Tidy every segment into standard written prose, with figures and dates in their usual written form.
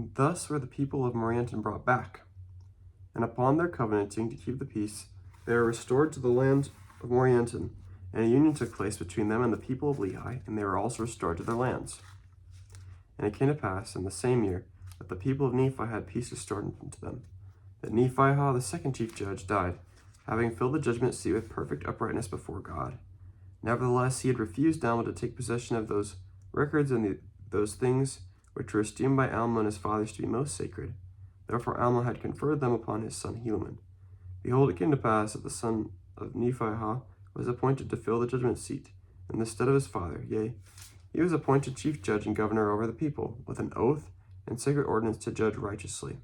And thus were the people of Morianton brought back. And upon their covenanting to keep the peace, they were restored to the land of Morianton, and a union took place between them and the people of Lehi, and they were also restored to their lands. And it came to pass in the same year that the people of Nephi had peace restored unto them, that Nephihah, the second chief judge, died, having filled the judgment seat with perfect uprightness before God. Nevertheless, he had refused Alma to take possession of those records and those things which were esteemed by Alma and his fathers to be most sacred. Therefore Alma had conferred them upon his son Helaman. Behold, it came to pass that the son of Nephihah was appointed to fill the judgment seat in the stead of his father. Yea, he was appointed chief judge and governor over the people, with an oath and sacred ordinance to judge righteously,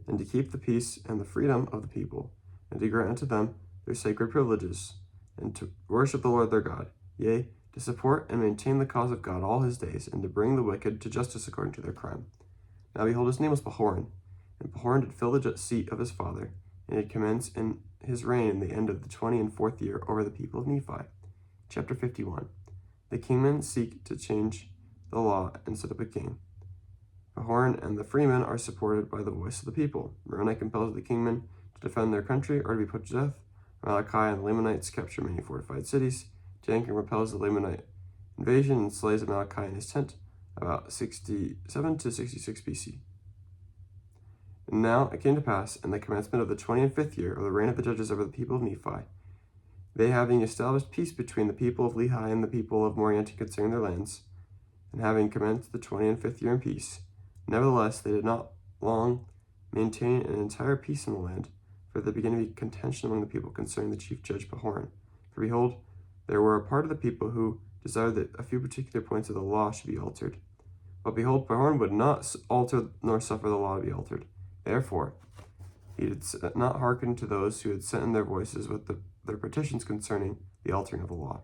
and to keep the peace and the freedom of the people, and to grant unto them their sacred privileges, and to worship the Lord their God, yea, to support and maintain the cause of God all his days, and to bring the wicked to justice according to their crime. Now behold, his name was Pahoran, and Pahoran did fill the seat of his father, and had commenced in his reign in the end of the 24th year over the people of Nephi. Chapter 51. The kingmen seek to change the law and set up a king. Pahoran and the freemen are supported by the voice of the people. Moroni compels the kingmen to defend their country or to be put to death. Malachi and the Lamanites capture many fortified cities. Jankin repels the Lamanite invasion and slays Malachi in his tent, about 67 to 66 BC. And now it came to pass, in the commencement of the 25th year of the reign of the judges over the people of Nephi, they having established peace between the people of Lehi and the people of Morianton concerning their lands, and having commenced the 25th year in peace, nevertheless they did not long maintain an entire peace in the land, for there began to be contention among the people concerning the chief judge Pahoran. For behold, there were a part of the people who desired that a few particular points of the law should be altered. But behold, Pahoran would not alter nor suffer the law to be altered. Therefore, he did not hearken to those who had sent in their voices with their petitions concerning the altering of the law.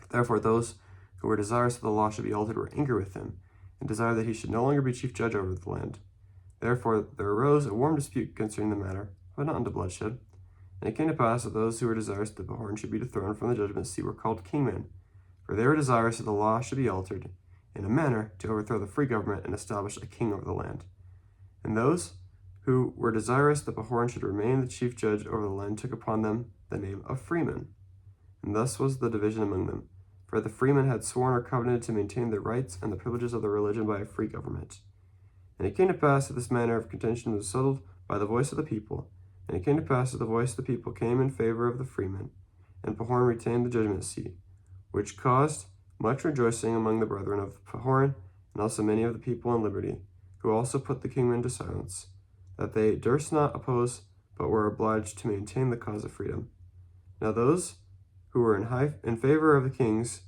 Therefore, those who were desirous that the law should be altered were angry with him, and desired that he should no longer be chief judge over the land. Therefore, there arose a warm dispute concerning the matter, but not unto bloodshed. And it came to pass that those who were desirous that Pahoran should be dethroned from the judgment seat were called kingmen, for they were desirous that the law should be altered in a manner to overthrow the free government and establish a king over the land. And those who were desirous that Pahoran should remain the chief judge over the land took upon them the name of freemen. And thus was the division among them, for the freemen had sworn or covenanted to maintain their rights and the privileges of their religion by a free government. And it came to pass that this manner of contention was settled by the voice of the people. And it came to pass that the voice of the people came in favor of the freemen, and Pahoran retained the judgment seat, which caused much rejoicing among the brethren of Pahoran, and also many of the people in liberty, who also put the kingmen to silence, that they durst not oppose, but were obliged to maintain the cause of freedom. Now those who were in favor of the kings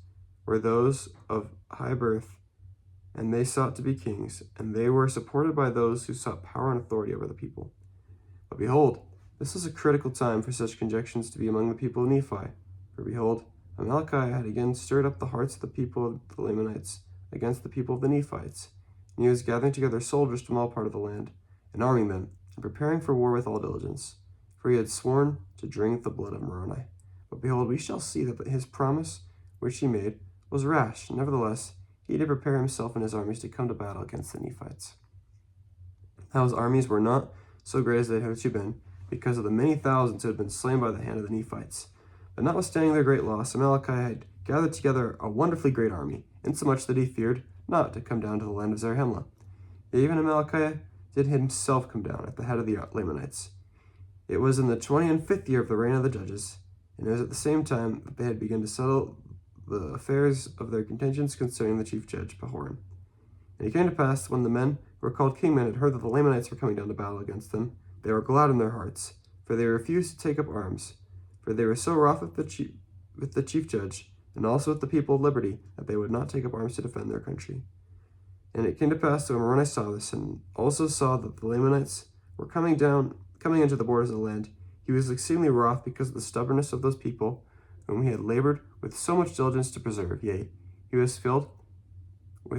were those of high birth, and they sought to be kings, and they were supported by those who sought power and authority over the people. But behold, this was a critical time for such conjunctions to be among the people of Nephi. For behold, Amaleki had again stirred up the hearts of the people of the Lamanites against the people of the Nephites, and he was gathering together soldiers from all part of the land, and arming them, and preparing for war with all diligence. For he had sworn to drink the blood of Moroni. But behold, we shall see that his promise which he made was rash. Nevertheless, he did prepare himself and his armies to come to battle against the Nephites. Now his armies were not so great as they had hitherto been, because of the many thousands who had been slain by the hand of the Nephites. But notwithstanding their great loss, Amaleki had gathered together a wonderfully great army, insomuch that he feared not to come down to the land of Zarahemla. Yet even Amaleki did himself come down at the head of the Lamanites. It was in the 25th year of the reign of the judges, and it was at the same time that they had begun to settle the affairs of their contentions concerning the chief judge, Pahoran. And it came to pass, when the men who were called kingmen had heard that the Lamanites were coming down to battle against them, they were glad in their hearts, for they refused to take up arms, for they were so wroth with the chief judge, and also with the people of liberty, that they would not take up arms to defend their country. And it came to pass that when Moroni saw this, and also saw that the Lamanites were coming into the borders of the land, he was exceedingly wroth because of the stubbornness of those people, whom he had labored with so much diligence to preserve. Yea, he was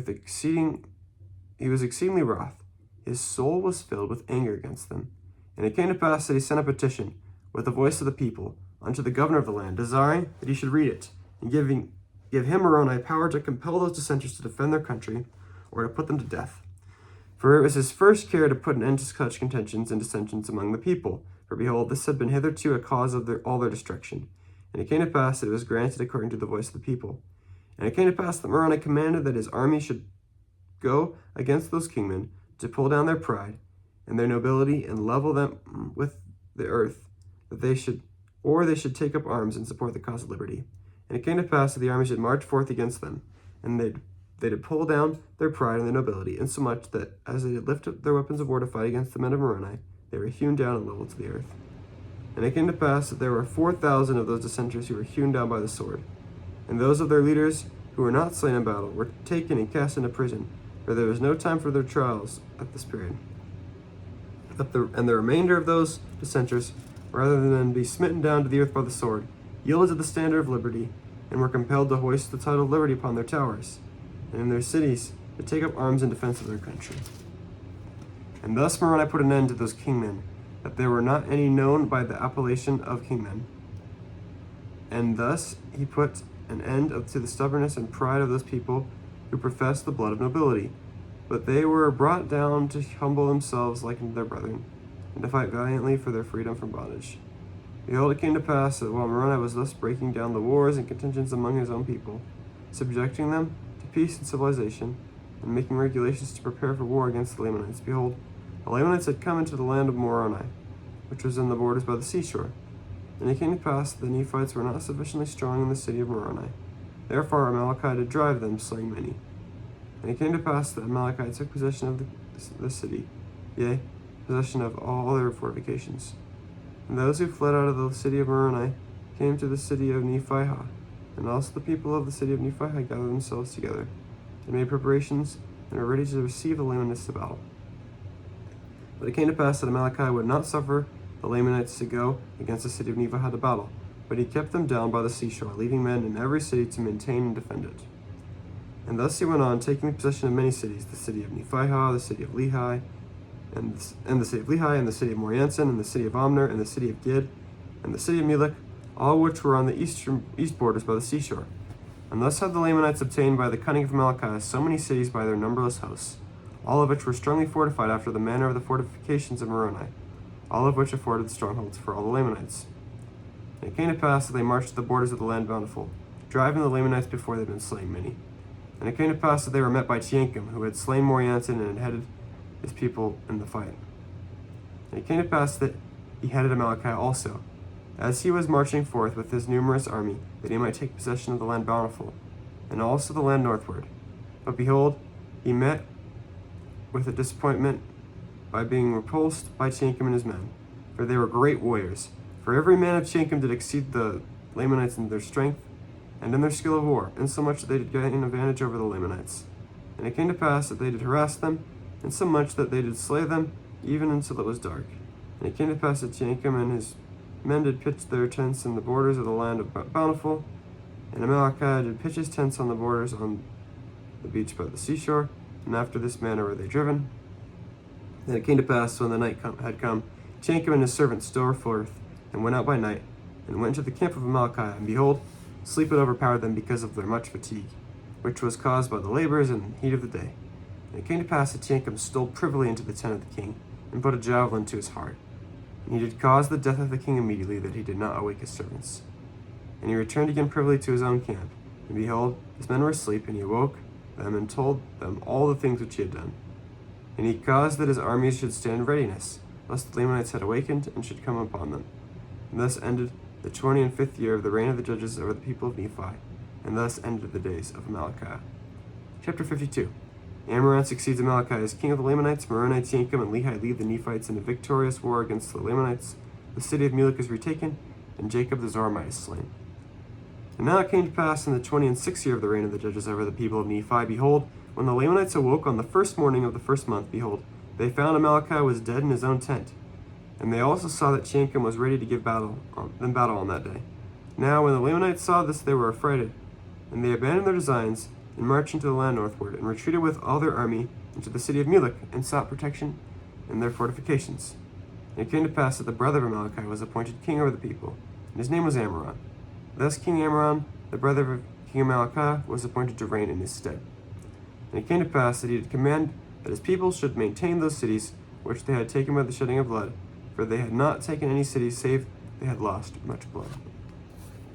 exceedingly wroth. His soul was filled with anger against them. And it came to pass that he sent a petition with the voice of the people unto the governor of the land, desiring that he should read it, and give him Moroni power to compel those dissenters to defend their country, or to put them to death. For it was his first care to put an end to such contentions and dissensions among the people. For behold, this had been hitherto a cause of all their destruction. And it came to pass that it was granted according to the voice of the people. And it came to pass that Moroni commanded that his army should go against those kingmen, to pull down their pride and their nobility, and level them with the earth, that they should take up arms and support the cause of liberty. And it came to pass that the army should march forth against them, and they did pull down their pride and their nobility, insomuch that as they did lift up their weapons of war to fight against the men of Moroni, they were hewn down and leveled to the earth. And it came to pass that there were 4,000 of those dissenters who were hewn down by the sword, and those of their leaders who were not slain in battle were taken and cast into prison, for there was no time for their trials at this period. And the remainder of those dissenters, rather than be smitten down to the earth by the sword, yielded to the standard of liberty, and were compelled to hoist the title of liberty upon their towers, and in their cities to take up arms in defense of their country. And thus Moroni put an end to those kingmen, that there were not any known by the appellation of kingmen. And thus he put an end to the stubbornness and pride of those people who professed the blood of nobility. But they were brought down to humble themselves like unto their brethren, and to fight valiantly for their freedom from bondage. Behold, it came to pass that while Moroni was thus breaking down the wars and contentions among his own people, subjecting them to peace and civilization, and making regulations to prepare for war against the Lamanites, behold, the Lamanites had come into the land of Moroni, which was in the borders by the seashore. And it came to pass that the Nephites were not sufficiently strong in the city of Moroni. Therefore Amalekah did drive them, slaying many. And it came to pass that Amalekah took possession of the city, yea, possession of all their fortifications. And those who fled out of the city of Moroni came to the city of Nephihah, and also the people of the city of Nephihah gathered themselves together, and made preparations, and were ready to receive the Lamanites to battle. But it came to pass that Amalekah would not suffer the Lamanites to go against the city of Nephihah to battle, but he kept them down by the seashore, leaving men in every city to maintain and defend it. And thus he went on, taking possession of many cities, the city of Nephihah, the city of Lehi, and the city of Lehi, and the city of Morianton, and the city of Omner, and the city of Gid, and the city of Melech, all which were on the east borders by the seashore. And thus had the Lamanites obtained by the cunning of Amalekah so many cities by their numberless hosts, all of which were strongly fortified after the manner of the fortifications of Moroni, all of which afforded strongholds for all the Lamanites. And it came to pass that they marched to the borders of the land bountiful, driving the Lamanites before they had been slain many. And it came to pass that they were met by Tiankim, who had slain Morianton and had headed his people in the fight. And it came to pass that he headed Amalekah also, as he was marching forth with his numerous army, that he might take possession of the land bountiful, and also the land northward. But behold, he met with a disappointment by being repulsed by Tiankim and his men, for they were great warriors. For every man of Tiankim did exceed the Lamanites in their strength and in their skill of war, insomuch that they did gain an advantage over the Lamanites. And it came to pass that they did harass them, insomuch that they did slay them, even until it was dark. And it came to pass that Tiankim and his men did pitch their tents in the borders of the land of Bountiful, and Amalekah did pitch his tents on the borders on the beach by the seashore, and after this manner were they driven. Then it came to pass, when the night had come, Tiankim and his servants stole forth, and went out by night, and went into the camp of Amalekah, and behold, sleep had overpowered them because of their much fatigue, which was caused by the labors and heat of the day. And it came to pass that Tiankim stole privily into the tent of the king, and put a javelin to his heart. And he did cause the death of the king immediately, that he did not awake his servants. And he returned again privily to his own camp, and behold, his men were asleep, and he awoke them and told them all the things which he had done. And he caused that his armies should stand in readiness, lest the Lamanites had awakened and should come upon them. And thus ended the 25th year of the reign of the judges over the people of Nephi, and thus ended the days of Amalekah. Chapter 52. Ammoron succeeds Amalekah as king of the Lamanites. Moroni, Tiankim, and Lehi lead the Nephites in a victorious war against the Lamanites. The city of Melech is retaken, and Jacob the Zoramite is slain. And now it came to pass in the 26th year of the reign of the judges over the people of Nephi, behold, when the Lamanites awoke on the first morning of the first month, behold, they found Amalekah was dead in his own tent. And they also saw that Tiankim was ready to give battle on that day. Now when the Lamanites saw this, they were affrighted, and they abandoned their designs, and marched into the land northward, and retreated with all their army into the city of Melech, and sought protection in their fortifications. And it came to pass that the brother of Amalekah was appointed king over the people, and his name was Ammoron. Thus King Ammoron, the brother of King Amalekah, was appointed to reign in his stead. And it came to pass that he did command that his people should maintain those cities which they had taken by the shedding of blood, for they had not taken any city save they had lost much blood.